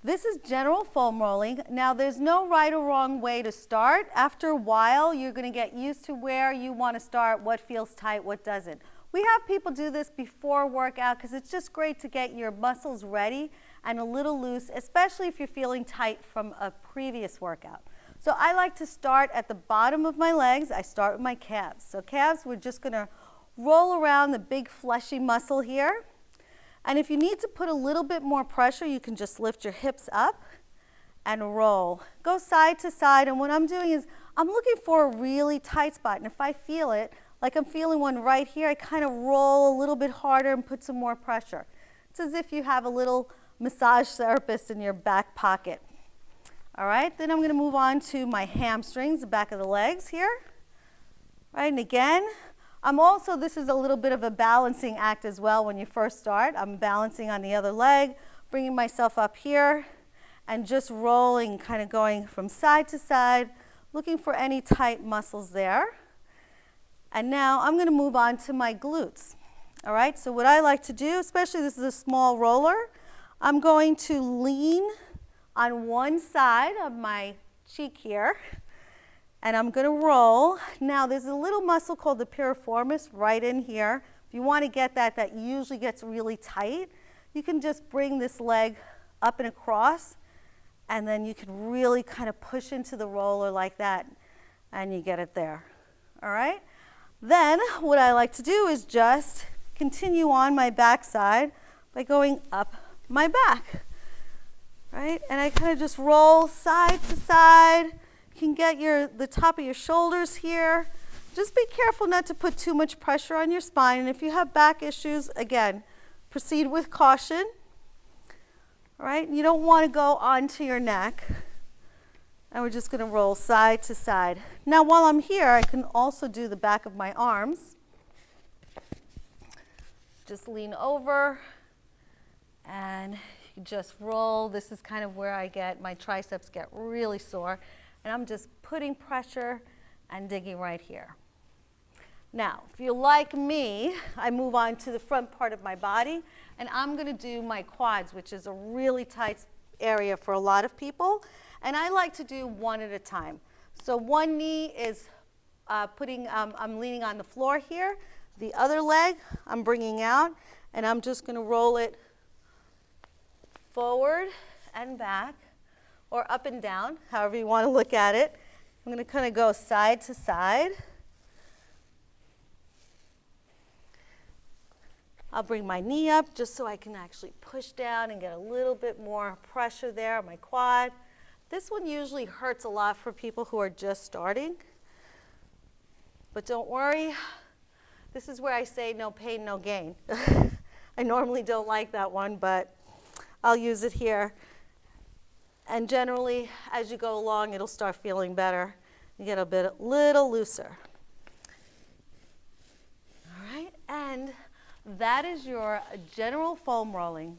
This is general foam rolling. Now there's no right or wrong way to start. After a while, you're going to get used to where you want to start, what feels tight, what doesn't. We have people do this before a workout because it's just great to get your muscles ready and a little loose, especially if you're feeling tight from a previous workout. So I like to start at the bottom of my legs. I start with my calves. So calves, we're just going to roll around the big fleshy muscle here. And if you need to put a little bit more pressure, you can just lift your hips up and roll. Go side to side, and what I'm doing is I'm looking for a really tight spot, and if I feel it, like I'm feeling one right here, I kind of roll a little bit harder and put some more pressure. It's as if you have a little massage therapist in your back pocket. All right, then I'm going to move on to my hamstrings, the back of the legs here. Right, and again, this is a little bit of a balancing act as well when you first start. I'm balancing on the other leg, bringing myself up here, and just rolling, kind of going from side to side, looking for any tight muscles there. And now I'm going to move on to my glutes. All right, so what I like to do, especially this is a small roller, I'm going to lean on one side of my cheek here. And I'm going to roll. Now there's a little muscle called the piriformis right in here. If you want to get that, that usually gets really tight. You can just bring this leg up and across, and then you can really kind of push into the roller like that, and you get it there. All right? Then what I like to do is just continue on my back side by going up my back. Right? And I kind of just roll side to side. You can get the top of your shoulders here. Just be careful not to put too much pressure on your spine. And if you have back issues, again, proceed with caution. All right? You don't want to go onto your neck. And we're just going to roll side to side. Now, while I'm here, I can also do the back of my arms. Just lean over and you just roll. This is kind of where my triceps get really sore. And I'm just putting pressure and digging right here. Now, if you're like me, I move on to the front part of my body, and I'm going to do my quads, which is a really tight area for a lot of people. And I like to do one at a time. So one knee is I'm leaning on the floor here. The other leg, I'm bringing out, and I'm just going to roll it forward and back, or up and down, however you want to look at it. I'm going to kind of go side to side. I'll bring my knee up just so I can actually push down and get a little bit more pressure there on my quad. This one usually hurts a lot for people who are just starting. But don't worry, this is where I say no pain, no gain. I normally don't like that one, but I'll use it here. And generally, as you go along, it'll start feeling better. You get a little looser. All right, and that is your general foam rolling.